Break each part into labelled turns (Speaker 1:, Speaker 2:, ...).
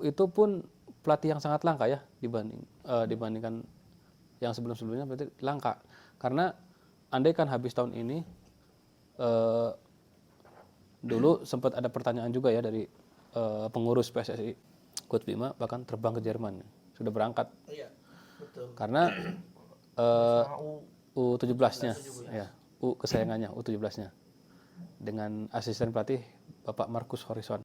Speaker 1: Itu pun pelatih yang sangat langka ya dibandingkan yang sebelum-sebelumnya, berarti langka. Karena andai kan habis tahun ini, dulu sempat ada pertanyaan juga ya dari pengurus PSSI, Coach Bima bahkan terbang ke Jerman, sudah berangkat.
Speaker 2: Iya, betul.
Speaker 1: Karena U17-nya, ya, kesayangannya U17-nya dengan asisten pelatih Bapak Markus Horizon.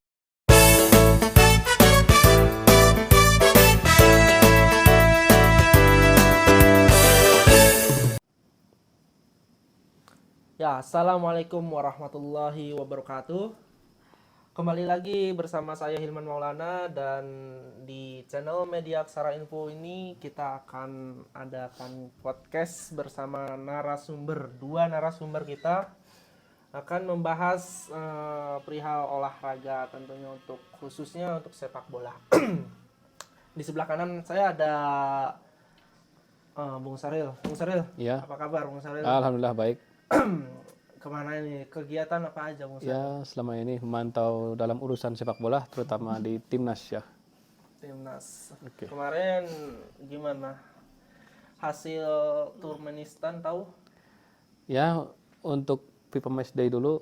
Speaker 2: Ya, assalamualaikum warahmatullahi wabarakatuh. Kembali lagi bersama saya Hilman Maulana, dan di channel Media Aksara Info ini kita akan adakan podcast bersama dua narasumber kita akan membahas perihal olahraga, tentunya khususnya untuk sepak bola. Di sebelah kanan saya ada Bung Saril. Bung Saril,
Speaker 1: Ya.
Speaker 2: apa kabar Bung Saril?
Speaker 1: Alhamdulillah baik.
Speaker 2: Kemana ini? Kegiatan apa aja Bung Saril?
Speaker 1: Ya, selama ini memantau dalam urusan sepak bola, terutama di timnas ya.
Speaker 2: Timnas.
Speaker 1: Oke.
Speaker 2: Kemarin gimana hasil Turkmenistan, tahu?
Speaker 1: Ya, untuk FIFA Match Day dulu,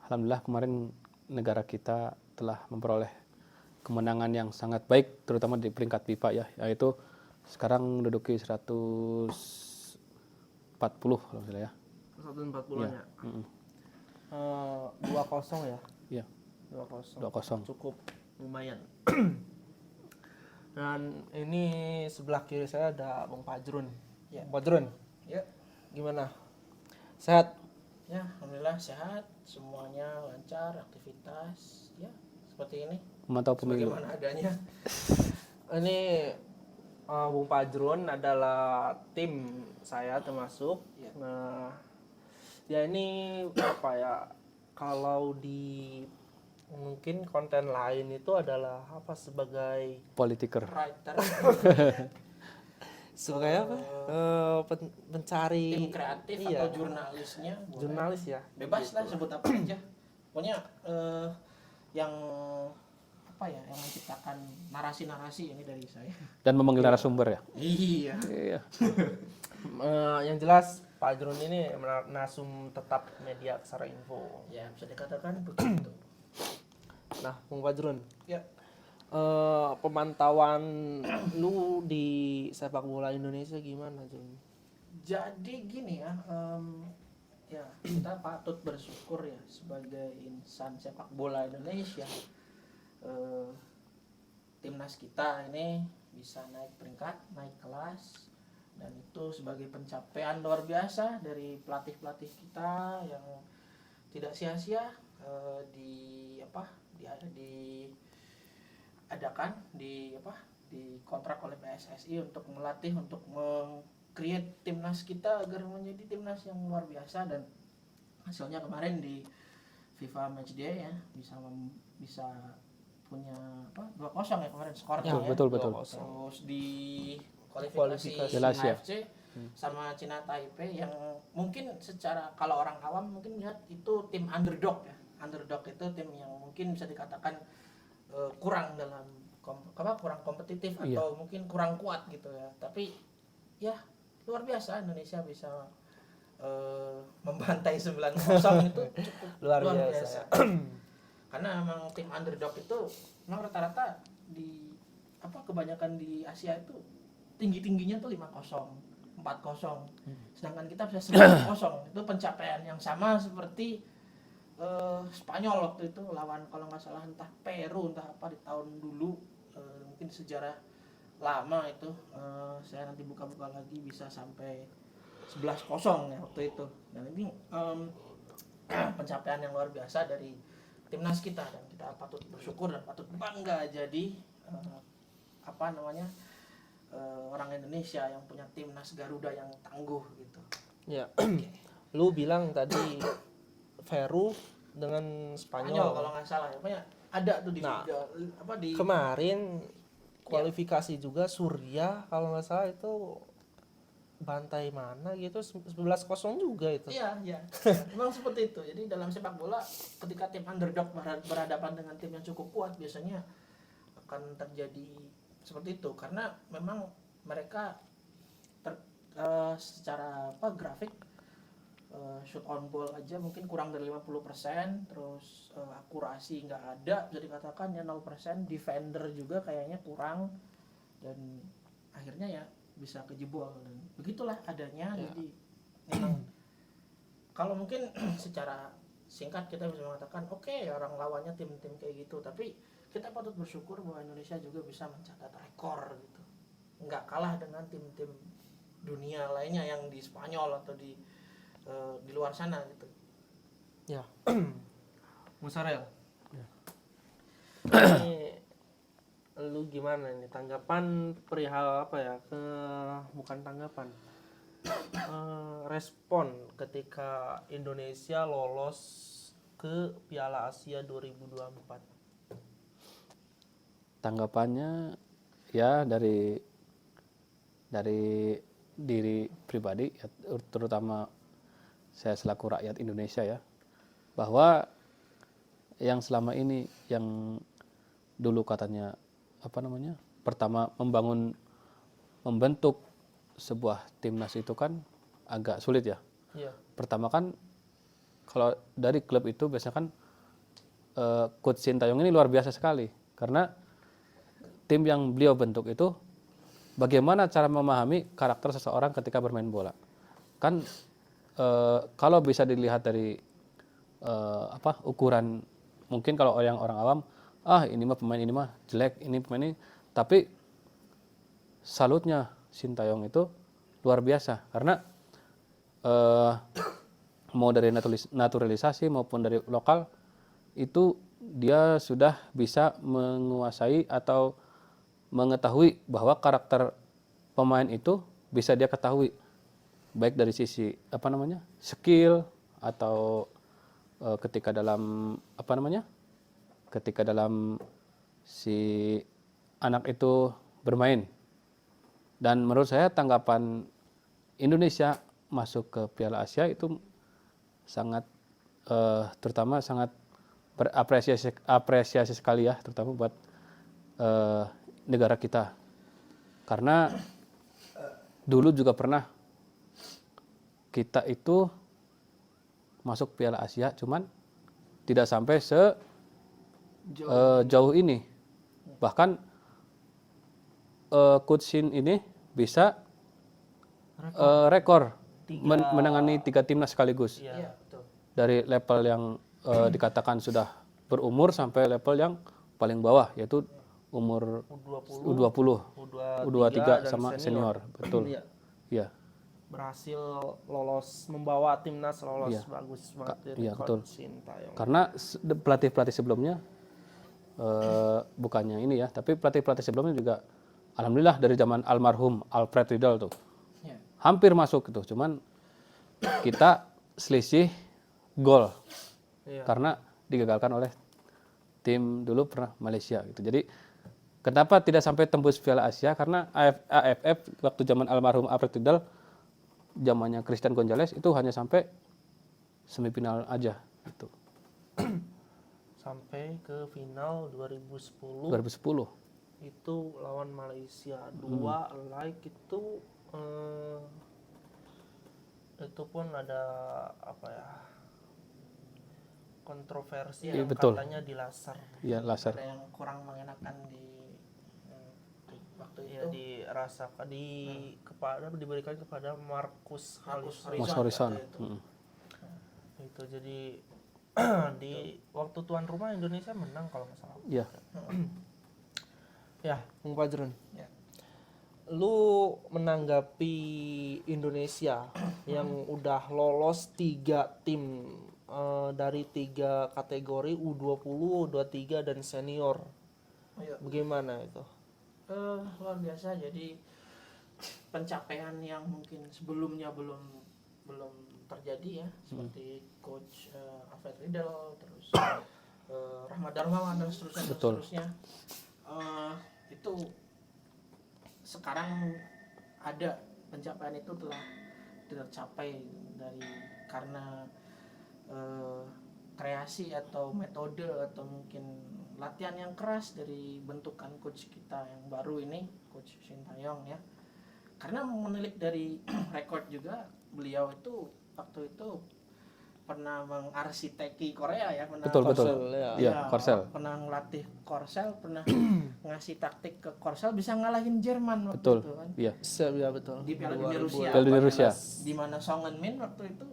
Speaker 1: alhamdulillah kemarin negara kita telah memperoleh kemenangan yang sangat baik, terutama di peringkat FIFA ya, yaitu sekarang menduduki 140 kalau misalnya ya.
Speaker 2: 140-nya. 2-0 ya?
Speaker 1: Iya.
Speaker 2: 2-0.
Speaker 1: 2-0.
Speaker 2: Cukup lumayan. Dan ini sebelah kiri saya ada Bung Fajrun.
Speaker 3: Ya.
Speaker 2: Bung Fajrun,
Speaker 3: Ya,
Speaker 2: gimana? Sehat?
Speaker 3: ya, alhamdulillah sehat, semuanya lancar, aktivitas, ya seperti ini,
Speaker 1: Memantau pemilu.
Speaker 3: bagaimana adanya.
Speaker 2: Ini Bung Fajrun adalah tim saya termasuk.
Speaker 3: Ya.
Speaker 2: Nah, ya ini apa ya? Kalau di mungkin konten lain itu adalah apa, sebagai
Speaker 1: Politiker.
Speaker 3: Writer,
Speaker 2: sebagai apa? Pencari
Speaker 3: tim kreatif
Speaker 2: iya,
Speaker 3: atau jurnalisnya, boleh.
Speaker 2: jurnalis ya.
Speaker 3: Bebas lah sebut apa aja. Pokoknya yang apa ya, yang menciptakan narasi-narasi ini dari saya.
Speaker 1: Dan memanggil narasumber ya.
Speaker 3: Iya.
Speaker 1: Iya.
Speaker 2: Yang jelas Pak Fajrun ini nasum tetap Media Aksara Info.
Speaker 3: Ya, bisa dikatakan begitu.
Speaker 2: Nah, Bung Fajrun,
Speaker 3: Ya.
Speaker 2: pemantauan lu di sepak bola Indonesia gimana, Jun?
Speaker 3: Jadi gini ya, ya kita patut bersyukur ya sebagai insan sepak bola Indonesia. Timnas kita ini bisa naik peringkat, naik kelas, dan itu sebagai pencapaian luar biasa dari pelatih-pelatih kita yang tidak sia-sia dikontrak oleh PSSI untuk melatih, untuk create timnas kita agar menjadi timnas yang luar biasa. Dan hasilnya kemarin di FIFA Matchday ya bisa punya 2-0 ya kemarin skornya ya.
Speaker 1: Betul.
Speaker 3: Terus di kualifikasi
Speaker 1: Malaysia.
Speaker 3: AFC sama Cina Taipei, yang mungkin secara kalau orang awam mungkin lihat itu tim underdog ya. Underdog itu tim yang mungkin bisa dikatakan kurang dalam kurang kompetitif atau mungkin kurang kuat gitu ya. Tapi ya luar biasa Indonesia bisa membantai 9-0 itu cukup
Speaker 2: Luar biasa.
Speaker 3: Karena memang tim underdog itu memang rata-rata di kebanyakan di Asia itu tinggi-tingginya tuh 5-0, 4-0. Sedangkan kita bisa 9-0. Itu pencapaian yang sama seperti Spanyol waktu itu lawan, kalau nggak salah, entah Peru entah apa di tahun dulu. Mungkin sejarah lama itu, saya nanti buka-buka lagi, bisa sampai 11-0 ya waktu itu. Dan ini pencapaian yang luar biasa dari timnas kita, dan kita patut bersyukur dan patut bangga jadi orang Indonesia yang punya timnas Garuda yang tangguh gitu.
Speaker 2: Ya. Lu bilang tadi Peru dengan Spanyol
Speaker 3: kalau nggak salah ya, pokoknya ada tuh di di
Speaker 2: kemarin kualifikasi juga Surya kalau nggak salah itu bantai mana gitu 11-0 juga itu.
Speaker 3: Iya. Memang seperti itu. Jadi dalam sepak bola ketika tim underdog berhadapan dengan tim yang cukup kuat, biasanya akan terjadi seperti itu karena memang mereka secara grafik shoot on goal aja mungkin kurang dari 50%, terus akurasi nggak ada bisa dikatakan ya 0%, defender juga kayaknya kurang dan akhirnya ya bisa kejebol dan begitulah adanya. Jadi memang kalau mungkin secara singkat kita bisa mengatakan oke, orang lawannya tim-tim kayak gitu, tapi kita patut bersyukur bahwa Indonesia juga bisa mencatat rekor gitu, nggak kalah dengan tim-tim dunia lainnya yang di Spanyol atau di luar sana gitu.
Speaker 2: Ya. Musarel.
Speaker 1: Ya.
Speaker 2: Ini lu gimana nih tanggapan perihal apa ya? Bukan tanggapan. Respon ketika Indonesia lolos ke Piala Asia 2024.
Speaker 1: Tanggapannya ya dari diri pribadi ya, terutama saya selaku rakyat Indonesia ya, bahwa yang selama ini yang dulu katanya pertama membentuk sebuah timnas itu kan agak sulit ya.
Speaker 2: Iya.
Speaker 1: Pertama kan kalau dari klub itu biasanya kan Coach Sintayong ini luar biasa sekali karena tim yang beliau bentuk itu bagaimana cara memahami karakter seseorang ketika bermain bola. Kan kalau bisa dilihat dari ukuran, mungkin kalau yang orang awam, ini mah pemain ini mah jelek, ini pemain ini, tapi salutnya Sintayong itu luar biasa karena mau dari naturalisasi maupun dari lokal itu dia sudah bisa menguasai atau mengetahui bahwa karakter pemain itu bisa dia ketahui baik dari sisi skill atau ketika dalam si anak itu bermain. Dan menurut saya tanggapan Indonesia masuk ke Piala Asia itu sangat terutama sangat apresiasi sekali ya, terutama buat negara kita. Karena dulu juga pernah kita itu masuk Piala Asia cuman tidak sampai jauh ini. Bahkan Coach Shin ini bisa rekor menangani 3 timnas sekaligus.
Speaker 3: Iya, betul.
Speaker 1: Dari level yang dikatakan sudah berumur sampai level yang paling bawah yaitu umur U20, U23 sama senior. Betul.
Speaker 2: Iya.
Speaker 1: Iya.
Speaker 2: Berhasil lolos, membawa timnas lolos.
Speaker 1: Iya.
Speaker 2: Bagus banget
Speaker 1: Iya, betul.
Speaker 2: Coach Sintayong.
Speaker 1: Karena pelatih-pelatih sebelumnya bukannya ini ya, tapi pelatih-pelatih sebelumnya juga alhamdulillah dari zaman almarhum Alfred Riedel tuh.
Speaker 3: Iya.
Speaker 1: Hampir masuk gitu, cuman kita selisih gol.
Speaker 2: Iya.
Speaker 1: Karena digagalkan oleh tim dulu pernah Malaysia gitu. Jadi kenapa tidak sampai tembus Piala Asia? Karena AFF waktu zaman almarhum Alfred Riedel, zamannya Christian Gonzalez itu hanya sampai semifinal aja gitu.
Speaker 2: Sampai ke final 2010.
Speaker 1: 2010.
Speaker 2: Itu lawan Malaysia 2 like itu pun ada apa ya, kontroversi
Speaker 1: Iya,
Speaker 2: yang
Speaker 1: betul.
Speaker 2: katanya di laser.
Speaker 1: Iya, laser.
Speaker 3: Ada yang kurang mengenakan di waktu itu.
Speaker 2: Ya dirasakan diberikan kepada Marcus Horizon.
Speaker 1: Mas Horizon.
Speaker 2: Itu jadi di waktu tuan rumah Indonesia menang kalau nggak salah.
Speaker 1: Iya.
Speaker 2: Ya, Bung Fajrun.
Speaker 3: Ya.
Speaker 2: Lu menanggapi Indonesia yang udah lolos 3 tim dari 3 kategori U20, U23 dan senior.
Speaker 3: Iya.
Speaker 2: Bagaimana itu?
Speaker 3: Luar biasa. Jadi pencapaian yang mungkin sebelumnya belum terjadi ya, seperti Coach Alfred Riedel, terus Rahmat Darmawan dan seterusnya.
Speaker 1: Betul.
Speaker 3: Itu sekarang ada pencapaian itu telah tercapai karena kreasi atau metode atau mungkin latihan yang keras dari bentukan coach kita yang baru ini, Coach Sintayong ya. Karena menilik dari rekor juga, beliau itu waktu itu pernah mengarsiteki Korea ya, pernah
Speaker 1: Betul. Iya, Korsel.
Speaker 3: pernah ngelatih Korsel, pernah ngasih taktik ke Korsel, bisa ngalahin Jerman waktu
Speaker 1: Betul.
Speaker 3: itu kan.
Speaker 1: Iya.
Speaker 2: Ya betul.
Speaker 3: Di Piala Dunia Rusia.
Speaker 1: Piala Dunia Rusia.
Speaker 3: Di mana Son Heung-min waktu itu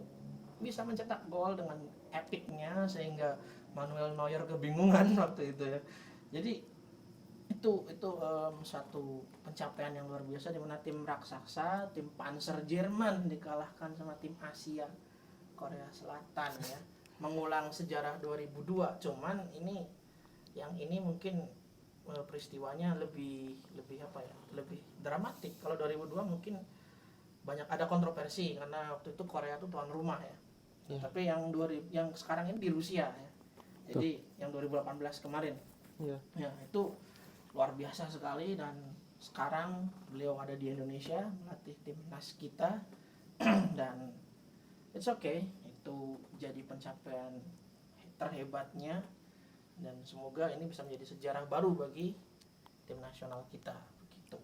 Speaker 3: bisa mencetak gol dengan epicnya sehingga Manuel Neuer kebingungan waktu itu ya. Jadi itu satu pencapaian yang luar biasa di mana tim raksasa, tim Panzer Jerman dikalahkan sama tim Asia Korea Selatan ya. Mengulang sejarah 2002. Cuman ini mungkin peristiwanya lebih apa ya? Lebih dramatik. Kalau 2002 mungkin banyak ada kontroversi karena waktu itu Korea itu tuan rumah ya. Tapi yang sekarang ini di Rusia ya. Jadi yang 2018 kemarin. Ya, itu luar biasa sekali, dan sekarang beliau ada di Indonesia melatih timnas kita dan it's okay, itu jadi pencapaian terhebatnya, dan semoga ini bisa menjadi sejarah baru bagi tim nasional kita begitu.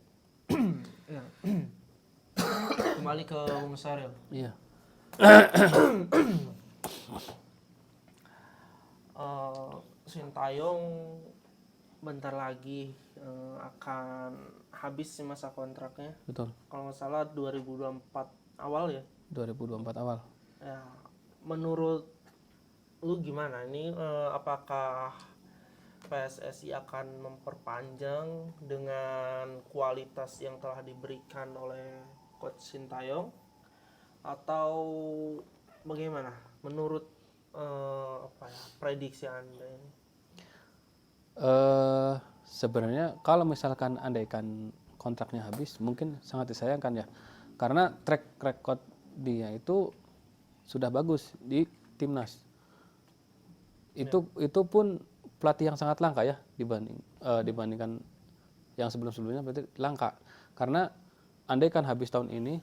Speaker 2: Ya. Kembali ke Bung Saril.
Speaker 1: Iya.
Speaker 2: Sintayong bentar lagi akan habis sih masa kontraknya.
Speaker 1: Betul.
Speaker 2: Kalau nggak salah 2024 awal ya.
Speaker 1: 2024 awal.
Speaker 2: Ya, menurut lu gimana ini, apakah PSSI akan memperpanjang dengan kualitas yang telah diberikan oleh Coach Sintayong, atau bagaimana menurut prediksi Anda ini?
Speaker 1: Sebenarnya kalau misalkan andaikan kontraknya habis, mungkin sangat disayangkan ya, karena track record dia itu sudah bagus di timnas. Itu pun pelatih yang sangat langka ya dibandingkan yang sebelum-sebelumnya, berarti langka. Karena andaikan habis tahun ini,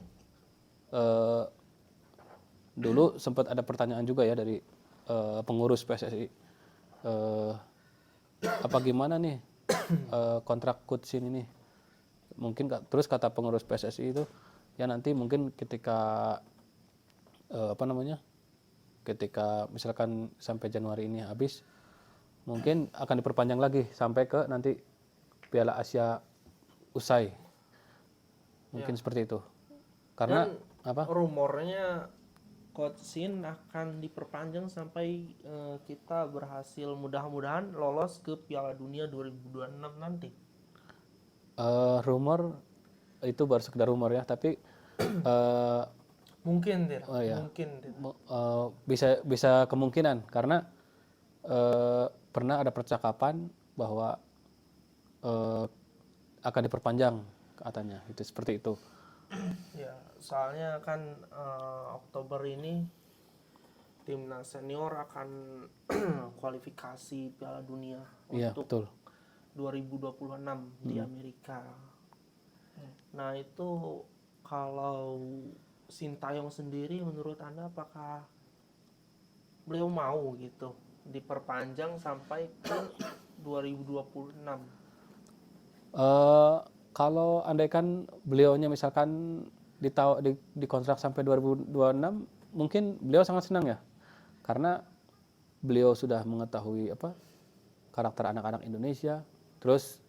Speaker 1: dulu sempat ada pertanyaan juga ya dari pengurus PSSI, apa gimana nih kontrak Coach Shin ini. Mungkin terus kata pengurus PSSI itu, ya nanti mungkin ketika ketika misalkan sampai Januari ini habis, mungkin akan diperpanjang lagi sampai ke nanti Piala Asia usai. Mungkin seperti itu. Karena
Speaker 2: rumornya Coach Shin akan diperpanjang sampai kita berhasil mudah-mudahan lolos ke Piala Dunia 2026 nanti.
Speaker 1: Rumor itu baru sekedar rumor ya, tapi
Speaker 2: mungkin tidak.
Speaker 1: Bisa kemungkinan, karena pernah ada percakapan bahwa akan diperpanjang katanya, itu seperti itu.
Speaker 2: Ya, soalnya kan Oktober ini timnas senior akan kualifikasi Piala Dunia untuk 2026 di Amerika. Nah, itu kalau Sintayong sendiri menurut Anda apakah beliau mau gitu diperpanjang sampai ke 2026?
Speaker 1: Kalau andaikan beliaunya misalkan di kontrak sampai 2026, mungkin beliau sangat senang ya, karena beliau sudah mengetahui karakter anak-anak Indonesia. Terus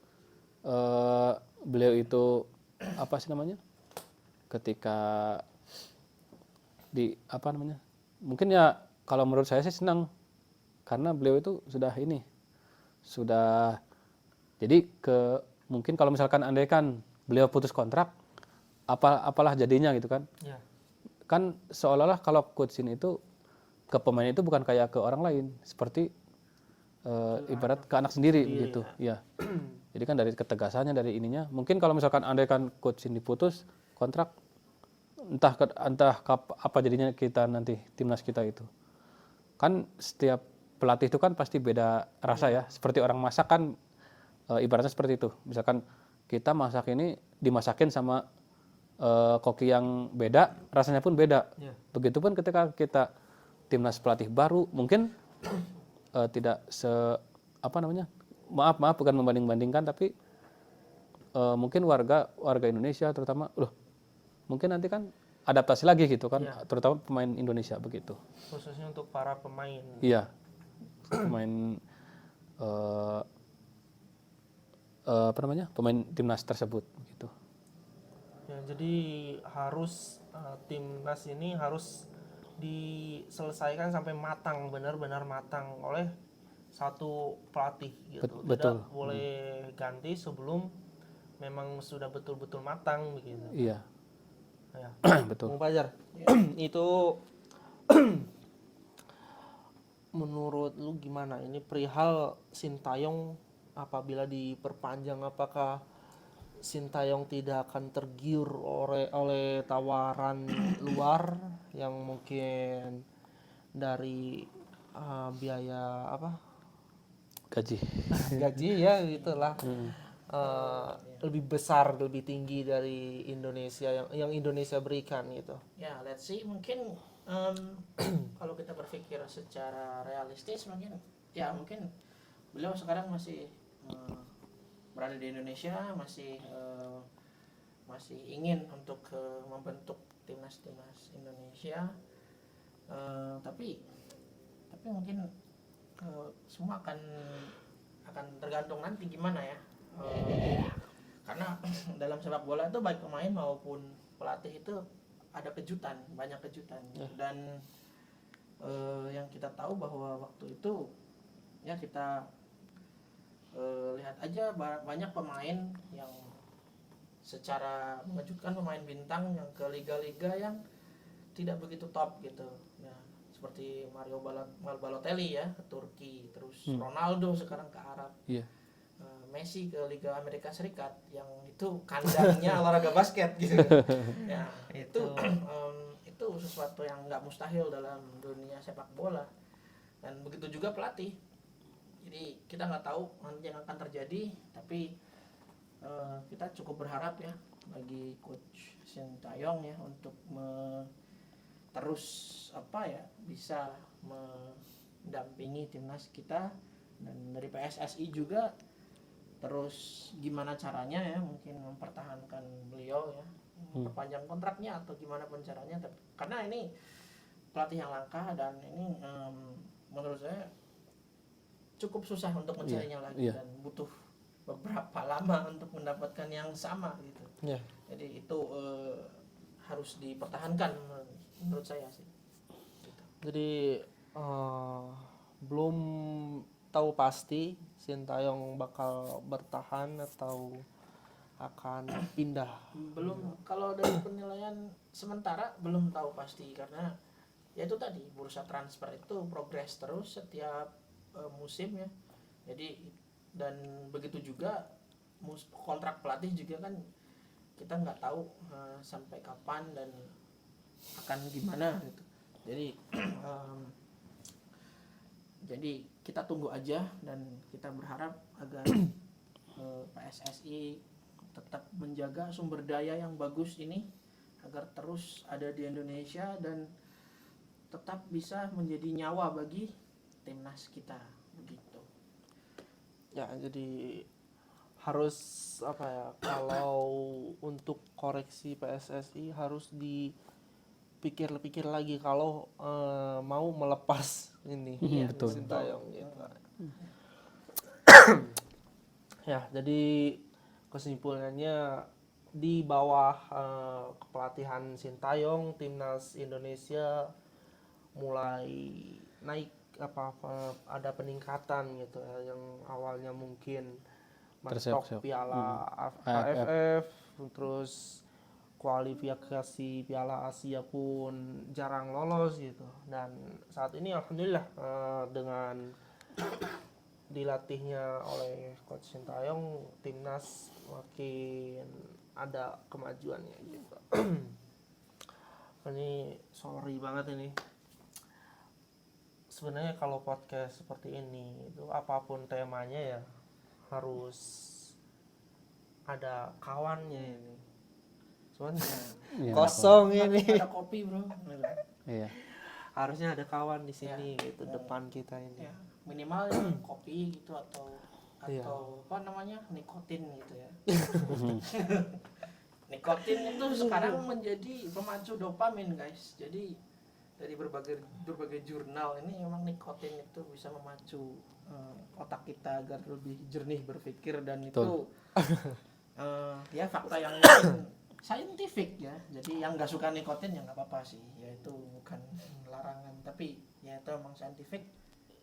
Speaker 1: beliau itu ketika mungkin ya, kalau menurut saya sih senang, karena beliau itu sudah jadi mungkin kalau misalkan andaikan beliau putus kontrak, apalah jadinya gitu kan.
Speaker 2: Ya.
Speaker 1: Kan seolah-olah kalau Coach Shin itu ke pemain itu bukan kayak ke orang lain, seperti ibarat ke anak sendiri begitu ya. Jadi kan dari ketegasannya, dari ininya, mungkin kalau misalkan andaikan Coach Shin diputus kontrak, entah apa jadinya kita nanti, timnas kita itu. Kan setiap pelatih itu kan pasti beda rasa ya, seperti orang masak kan, ibaratnya seperti itu. Misalkan kita masak ini dimasakin sama koki yang beda, rasanya pun beda. Begitupun ketika kita timnas pelatih baru, mungkin tidak maaf bukan membanding-bandingkan, tapi mungkin warga Indonesia terutama, loh mungkin nanti kan adaptasi lagi gitu kan, terutama pemain Indonesia begitu.
Speaker 2: Khususnya untuk para pemain.
Speaker 1: Iya, pemain pemain timnas tersebut gitu.
Speaker 2: Ya, jadi harus timnas ini harus diselesaikan sampai matang, benar-benar matang oleh satu pelatih gitu.
Speaker 1: Betul.
Speaker 2: Tidak boleh ganti sebelum memang sudah betul-betul matang begitu.
Speaker 1: Iya.
Speaker 2: Ya.
Speaker 1: Betul.
Speaker 2: Bung Fajar, itu menurut lu gimana ini perihal Sintayong apabila diperpanjang, apakah Sintayong tidak akan tergiur oleh tawaran luar yang mungkin dari biaya apa gaji ya gitulah lebih besar, lebih tinggi dari Indonesia yang Indonesia berikan gitu.
Speaker 3: Ya, let's see, mungkin kalau kita berpikir secara realistis mungkin beliau sekarang masih berada di Indonesia, masih ingin untuk membentuk timnas Indonesia, tapi mungkin semua akan tergantung nanti gimana ya. Karena dalam sepak bola itu baik pemain maupun pelatih itu ada banyak kejutan. Dan yang kita tahu bahwa waktu itu ya kita lihat aja banyak pemain yang secara mengejutkan, pemain bintang yang ke liga-liga yang tidak begitu top gitu. Nah, seperti Mario Balotelli ya ke Turki, terus Ronaldo sekarang ke Arab.
Speaker 1: Iya.
Speaker 3: Messi ke Liga Amerika Serikat yang itu kandangnya olahraga basket gitu. Ya, itu sesuatu yang nggak mustahil dalam dunia sepak bola. Dan begitu juga pelatih. Jadi kita nggak tahu nanti yang akan terjadi, tapi kita cukup berharap ya bagi coach Sintayong ya untuk terus bisa mendampingi timnas kita, dan dari PSSI juga terus gimana caranya ya mungkin mempertahankan beliau ya, memperpanjang kontraknya atau gimana pun caranya. Karena ini pelatih yang langka dan ini menurut saya cukup susah untuk mencarinya lagi dan butuh beberapa lama untuk mendapatkan yang sama gitu. Jadi itu harus dipertahankan menurut saya sih. Gitu.
Speaker 2: Jadi belum tahu pasti Sintayong bakal bertahan atau akan pindah.
Speaker 3: Belum, kalau dari penilaian sementara belum tahu pasti, karena ya itu tadi bursa transfer itu progres terus setiap musim ya. Jadi dan begitu juga kontrak pelatih juga kan kita nggak tahu sampai kapan dan akan gimana gitu. Jadi kita tunggu aja dan kita berharap agar PSSI tetap menjaga sumber daya yang bagus ini agar terus ada di Indonesia dan tetap bisa menjadi nyawa bagi timnas kita begitu.
Speaker 2: Ya, jadi harus kalau untuk koreksi PSSI harus dipikir-pikir lagi kalau mau melepas ini
Speaker 1: betul.
Speaker 2: Sintayong gitu. Ya, jadi kesimpulannya di bawah kepelatihan Sintayong timnas Indonesia mulai naik ada peningkatan gitu ya, yang awalnya mungkin mentok piala AFF, terus kualifikasi Piala Asia pun jarang lolos gitu, dan saat ini alhamdulillah dengan dilatihnya oleh coach Sintayong timnas makin ada kemajuannya gitu. Ini sorry banget ini. Sebenarnya kalau podcast seperti ini itu apapun temanya ya harus ada kawannya ini. Cuman kosong ini.
Speaker 3: Ada kopi, Bro.
Speaker 1: Iya.
Speaker 2: Harusnya ada kawan di sini gitu depan kita ini.
Speaker 3: Ya, minimal ya, kopi gitu atau
Speaker 2: Iya.
Speaker 3: atau apa namanya nikotin gitu ya. Nikotin itu sekarang menjadi pemacu dopamin guys. Jadi dari berbagai jurnal ini memang nikotin itu bisa memacu otak kita agar lebih jernih berpikir, dan itu ya fakta yang mungkin saintifik ya. Jadi yang nggak suka nikotin ya nggak apa-apa sih, ya itu bukan larangan, tapi ya itu memang saintifik,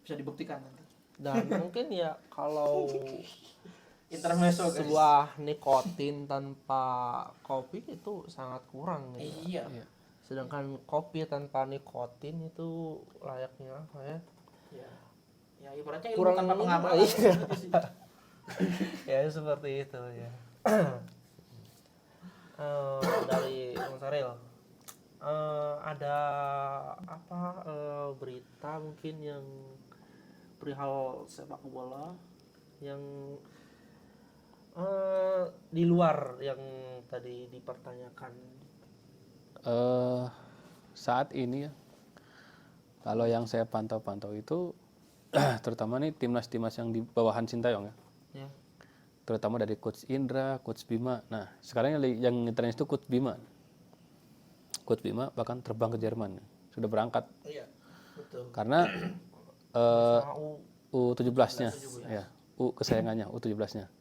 Speaker 3: bisa dibuktikan nanti.
Speaker 2: Dan mungkin ya kalau
Speaker 3: Intermezzo guys.
Speaker 2: sebuah nikotin tanpa kopi itu sangat kurang gitu.
Speaker 3: Iya.
Speaker 2: Sedangkan kopi tanpa nikotin itu layaknya apa ya?
Speaker 3: Ya, ya ibaratnya ilmu
Speaker 2: Kurang
Speaker 3: tanpa pengamalan.
Speaker 2: iya.
Speaker 3: gitu sih.
Speaker 2: Ya seperti itu ya. Dari Bang Saril, ada apa berita mungkin yang perihal sepak bola yang di luar yang tadi dipertanyakan.
Speaker 1: Saat ini ya, kalau yang saya pantau-pantau itu terutama nih timnas-timnas yang di bawahan Sintayong ya,
Speaker 2: Ya.
Speaker 1: terutama dari Coach Indra, Coach Bima. Nah sekarang yang ngetrend itu Coach Bima. Coach Bima bahkan terbang ke Jerman, sudah berangkat
Speaker 3: Iya, betul.
Speaker 1: karena
Speaker 2: Mau
Speaker 1: U17-nya, ya, kesayangannya U17-nya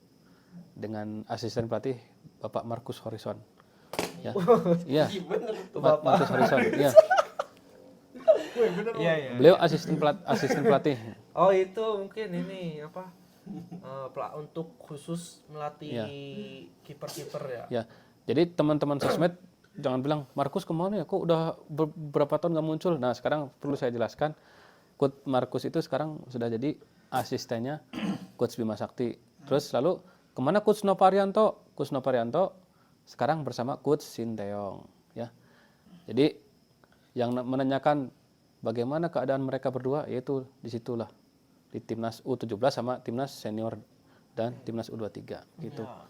Speaker 1: dengan asisten pelatih Bapak Marcus Horizon. Ya, iya,
Speaker 3: Bener.
Speaker 1: Marcus Horizon. Iya,
Speaker 2: Iya ya.
Speaker 1: beliau asisten pelatih.
Speaker 2: Oh itu mungkin ini apa? Untuk khusus melatih
Speaker 1: Iya.
Speaker 2: kiper-kiper ya.
Speaker 1: Ya, jadi teman-teman sosmed jangan bilang Marcus kemana ya, kok udah berapa tahun nggak muncul. Nah sekarang perlu saya jelaskan, Coach Marcus itu sekarang sudah jadi asistennya Coach Bima Sakti. Terus lalu kemana Coach Noparianto? Coach Noparianto sekarang bersama Coach Sinteyong. Ya, jadi yang menanyakan bagaimana keadaan mereka berdua, yaitu disitulah di timnas U17 sama timnas senior dan timnas U23 gitu.
Speaker 2: Ya.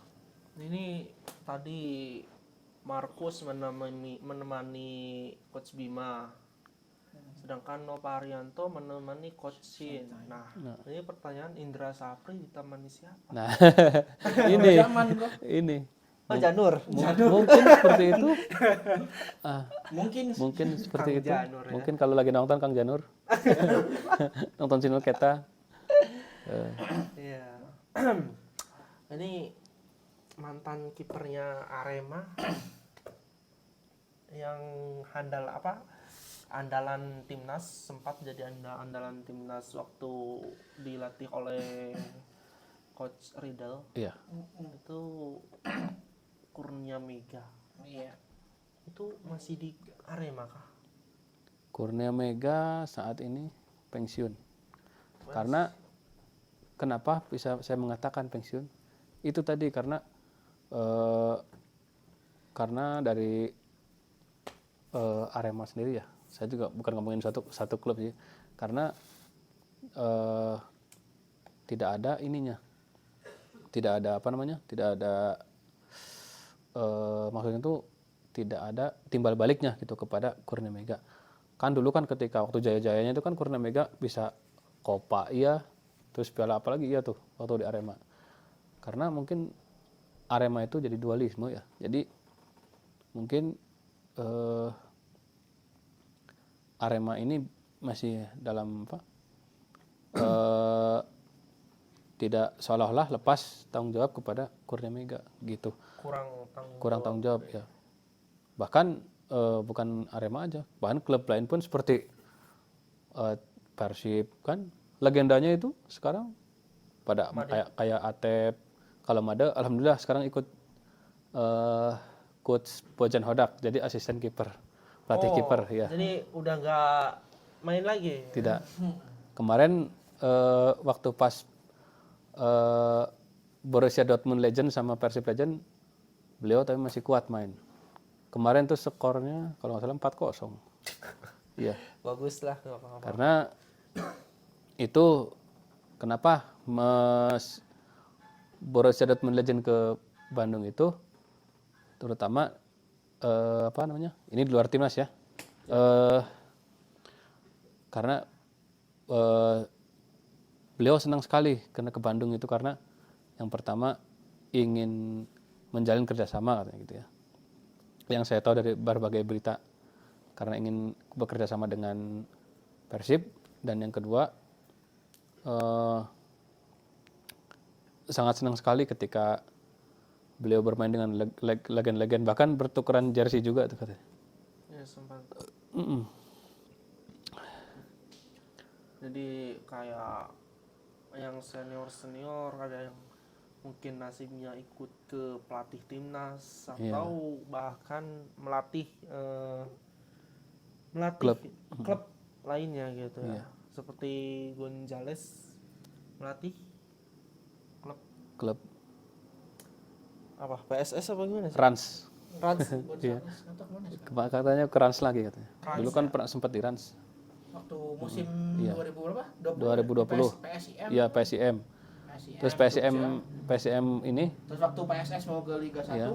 Speaker 2: Ini tadi Markus menemani Coach Bima, sedangkan Nova Arianto menemani Coach Shin. Nah, ini pertanyaan Indra Sapri ditemani siapa?
Speaker 1: Nah, ini
Speaker 3: Zaman bro.
Speaker 1: ini
Speaker 2: Oh, Janur.
Speaker 1: mungkin seperti itu.
Speaker 3: Mungkin
Speaker 1: Seperti
Speaker 2: Kang
Speaker 1: itu.
Speaker 2: Janur, ya.
Speaker 1: Mungkin kalau lagi nonton Kang Janur, nonton channel kita.
Speaker 2: Iya. Ini mantan kipernya Arema yang andalan timnas, sempat jadi andalan timnas waktu dilatih oleh Coach Riedel.
Speaker 1: Iya.
Speaker 2: Itu Kurnia Mega.
Speaker 3: iya.
Speaker 2: Itu masih di Arema kah?
Speaker 1: Kurnia Mega saat ini pensiun. Karena kenapa bisa saya mengatakan pensiun? Itu tadi karena dari Arema sendiri ya. Saya juga bukan ngomongin satu klub sih. Karena tidak ada ininya. Tidak ada apa namanya? Tidak ada maksudnya itu tidak ada timbal baliknya gitu kepada Kurnia Mega. Kan dulu kan ketika waktu jaya-jayanya itu kan Kurnia Mega bisa Copa iya, terus piala apa lagi iya tuh waktu di Arema. Karena mungkin Arema itu jadi dualisme ya. Jadi mungkin Arema ini masih dalam apa? Tidak seolah-olah lepas tanggung jawab kepada Kurnia Mega gitu. Kurang tanggung jawab ya. Bahkan bukan Arema aja, bahkan klub lain pun seperti Persib kan legendanya itu sekarang pada kayak Atep. Kalau Made alhamdulillah sekarang ikut Coach Bojan Hodak jadi asisten kiper, pelatih kiper ya.
Speaker 2: Jadi udah nggak main lagi.
Speaker 1: Tidak. Kemarin waktu pas Borussia Dortmund Legend sama Persib Legend, beliau tapi masih kuat main. Kemarin tuh skornya kalau nggak salah 4-0. Iya.
Speaker 2: Bagus lah, nggak apa-apa.
Speaker 1: Karena itu kenapa Borussia Dortmund Legend ke Bandung itu terutama apa namanya? Ini di luar timnas ya. Karena beliau senang sekali karena ke Bandung itu karena yang pertama ingin menjalin kerjasama katanya gitu ya. Yang saya tahu dari berbagai berita karena ingin bekerja sama dengan Persib, dan yang kedua sangat senang sekali ketika beliau bermain dengan legend-legend, bahkan bertukeran jersey juga tuh katanya.
Speaker 2: Ya sempat.
Speaker 1: Mm-mm.
Speaker 2: Jadi kayak yang senior ada yang mungkin nasibnya ikut ke pelatih timnas atau bahkan melatih klub lainnya gitu ya. Seperti Gonzales melatih
Speaker 1: Klub
Speaker 2: apa PSS apa gimana sih?
Speaker 1: Rans.
Speaker 2: Rans.
Speaker 1: Katanya ke Rans lagi katanya. Dulu kan pernah sempat di Rans.
Speaker 3: Waktu musim
Speaker 1: Iya.
Speaker 3: 2000 berapa?
Speaker 1: 2020.
Speaker 3: PSIM.
Speaker 1: Iya, PSIM. Terus PSM ini
Speaker 3: Terus waktu PSS mau ke Liga 1.
Speaker 1: Iya.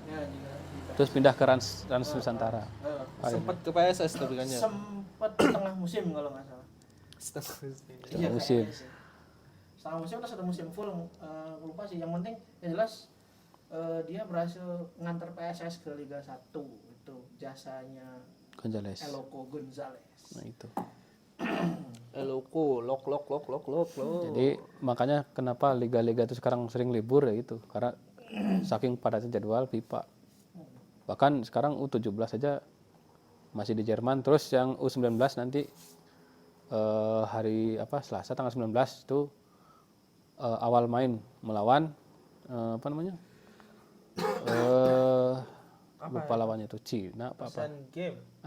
Speaker 3: Ya, juga.
Speaker 1: terus pindah ke Rans Nusantara.
Speaker 2: Sempat ke PSS tapi kan ya.
Speaker 3: Sempat setengah musim kalau nggak salah.
Speaker 1: Setengah musim.
Speaker 3: kayaknya sih. Setengah musim atau satu musim full, lupa sih. Yang penting yang jelas dia berhasil nganter PSS ke Liga 1. Itu jasanya
Speaker 1: Gonzales.
Speaker 3: Eloko Gonzales.
Speaker 1: Nah itu.
Speaker 2: Eloko lok.
Speaker 1: Jadi makanya kenapa liga-liga itu sekarang sering libur ya itu karena saking padatnya jadwal FIFA. Bahkan sekarang U17 saja masih di Jerman, terus yang U19 nanti hari Selasa tanggal 19 itu awal main melawan lupa lawannya itu Cina apa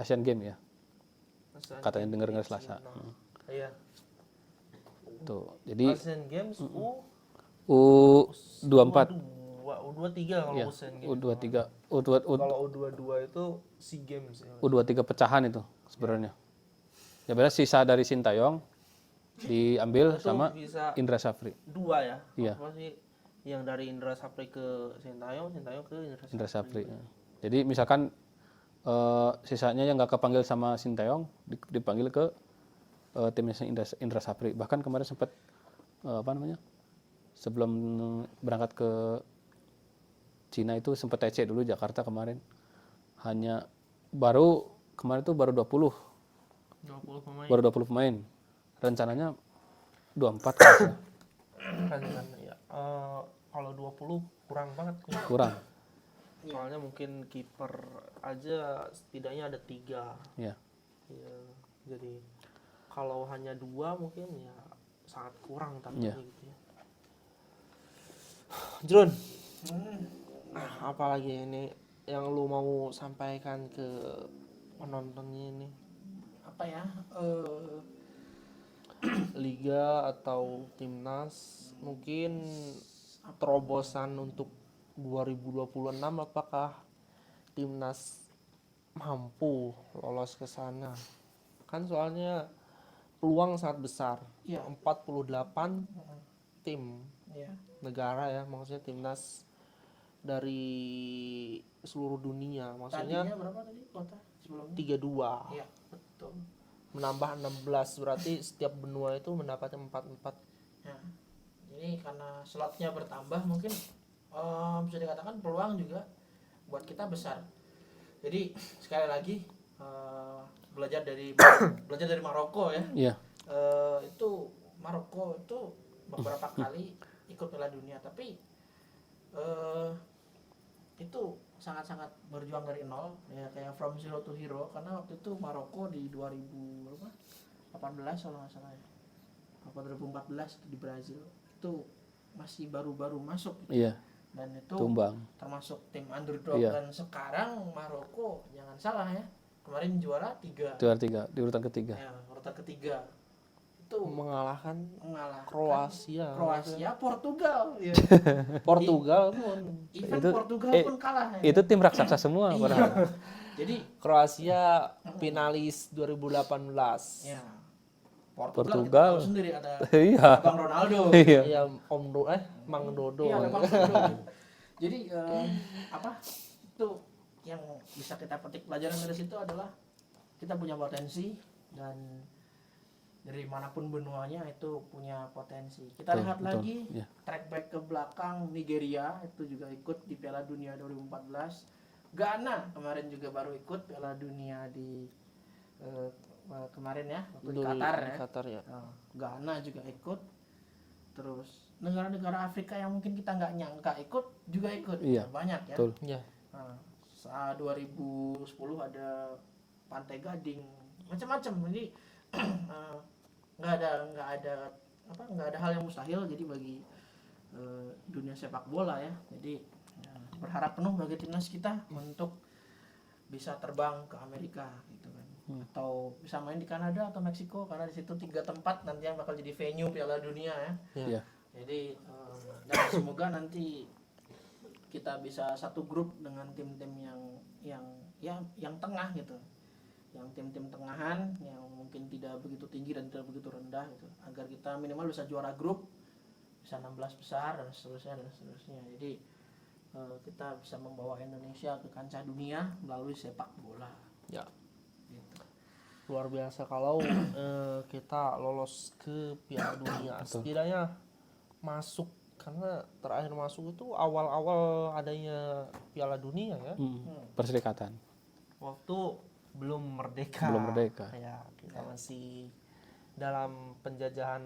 Speaker 1: Asian Game ya. Katanya dengar Selasa.
Speaker 2: Iya.
Speaker 1: Tuh. Jadi
Speaker 2: Asian Games
Speaker 1: U24
Speaker 2: U23 kalau
Speaker 1: ya,
Speaker 2: Asian Games.
Speaker 1: U23
Speaker 2: Kalau U22 itu SEA Games ya.
Speaker 1: U23 pecahan itu sebenarnya. Ya benar sisa dari Sintayong diambil
Speaker 2: Itu
Speaker 1: sama
Speaker 2: bisa
Speaker 1: Indra Safri.
Speaker 2: dua ya.
Speaker 1: Iya.
Speaker 2: Apa sih yang dari Indra Safri ke Sintayong ke
Speaker 1: Indra Safri. Jadi misalkan sisanya yang nggak kepanggil sama Sintayong dipanggil ke timnya Indra Safri. Bahkan kemarin sempat sebelum berangkat ke Cina itu sempat TC dulu Jakarta kemarin. Kemarin itu baru 20
Speaker 2: pemain.
Speaker 1: Baru 20 pemain. Rencananya 24 kan.
Speaker 2: Ya. Kalau 20 kurang banget.
Speaker 1: Kurang.
Speaker 2: Soalnya mungkin kiper aja setidaknya ada 3.
Speaker 1: Ya.
Speaker 2: Ya, jadi kalau hanya 2 mungkin ya sangat kurang tampaknya gitu ya. Jrun, apalagi ini yang lu mau sampaikan ke penontonnya ini?
Speaker 3: Apa ya?
Speaker 2: Liga atau timnas mungkin terobosan untuk 2026 apakah timnas mampu lolos ke sana? Kan soalnya peluang sangat besar.
Speaker 3: Iya.
Speaker 2: 48 tim
Speaker 3: Iya.
Speaker 2: negara ya, maksudnya timnas dari seluruh dunia. Maksudnya
Speaker 3: Tadinya berapa tadi kota sebelumnya?
Speaker 2: 32.
Speaker 3: Iya, betul.
Speaker 2: Menambah 16 berarti setiap benua itu mendapatkan 4.
Speaker 3: Ya. Jadi karena slotnya bertambah mungkin bisa dikatakan peluang juga buat kita besar. Jadi sekali lagi belajar dari Maroko ya.
Speaker 1: Iya.
Speaker 3: Itu Maroko itu beberapa kali ikut Piala Dunia, tapi itu sangat-sangat berjuang dari nol ya, kayak from zero to hero, karena waktu itu Maroko di 2018 kalau nggak salah ya, 2014 di Brazil itu masih baru-baru masuk gitu.
Speaker 1: Iya.
Speaker 3: Dan itu
Speaker 1: Tumbang.
Speaker 3: termasuk tim underdog.
Speaker 1: Iya.
Speaker 3: Dan sekarang Maroko jangan salah ya, kemarin juara 3
Speaker 1: Di urutan ketiga.
Speaker 3: ya, urutan ketiga itu
Speaker 2: Mengalahkan
Speaker 3: mengalahkan
Speaker 2: Kroasia,
Speaker 3: Portugal ya.
Speaker 2: Portugal pun.
Speaker 3: Even
Speaker 1: Itu-
Speaker 3: Portugal
Speaker 1: eh,
Speaker 3: pun kalah ya.
Speaker 1: Itu tim raksasa semua
Speaker 3: Iya.
Speaker 1: padahal.
Speaker 3: Jadi
Speaker 2: Kroasia finalis 2018.
Speaker 3: ya
Speaker 1: Portugal.
Speaker 3: kita tahu sendiri ada
Speaker 1: Iya.
Speaker 3: Bang Ronaldo.
Speaker 1: Iya.
Speaker 2: Iya, Mang Dodo.
Speaker 3: Iya, ada Bang Ronaldo. Jadi itu yang bisa kita petik pelajaran dari situ adalah kita punya potensi, dan dari manapun benuanya itu punya potensi. Kita
Speaker 1: Betul,
Speaker 3: lihat
Speaker 1: betul.
Speaker 3: lagi
Speaker 1: Ya.
Speaker 3: track back ke belakang, Nigeria itu juga ikut di Piala Dunia 2014. Ghana kemarin juga baru ikut Piala Dunia di kemarin ya, waktu di Qatar
Speaker 2: Di
Speaker 3: ya.
Speaker 2: Qatar ya.
Speaker 3: Nah, Ghana juga ikut. Terus negara-negara Afrika yang mungkin kita nggak nyangka ikut juga ikut.
Speaker 1: Iya,
Speaker 3: Banyak ya.
Speaker 1: betul.
Speaker 2: Ya.
Speaker 3: Nah, saat 2010 ada Pantai Gading, macam-macam. Jadi nggak ada hal yang mustahil. Jadi bagi dunia sepak bola ya. Jadi berharap penuh bagi timnas kita untuk bisa terbang ke Amerika gitu kan. Atau bisa main di Kanada atau Meksiko, karena di situ 3 tempat nanti yang bakal jadi venue Piala Dunia ya.
Speaker 1: Ya.
Speaker 3: Jadi dan semoga nanti kita bisa satu grup dengan tim-tim yang tengah gitu, yang tim-tim tengahan yang mungkin tidak begitu tinggi dan tidak begitu rendah gitu, agar kita minimal bisa juara grup, bisa 16 besar dan seterusnya. Jadi kita bisa membawa Indonesia ke kancah dunia melalui sepak bola.
Speaker 2: Ya.
Speaker 3: Gitu.
Speaker 2: Luar biasa kalau kita lolos ke Piala Dunia. Setidaknya masuk, karena terakhir masuk itu awal-awal adanya Piala Dunia ya.
Speaker 1: Perserikatan.
Speaker 2: Waktu belum merdeka.
Speaker 1: Belum merdeka.
Speaker 2: Ya, kita masih dalam penjajahan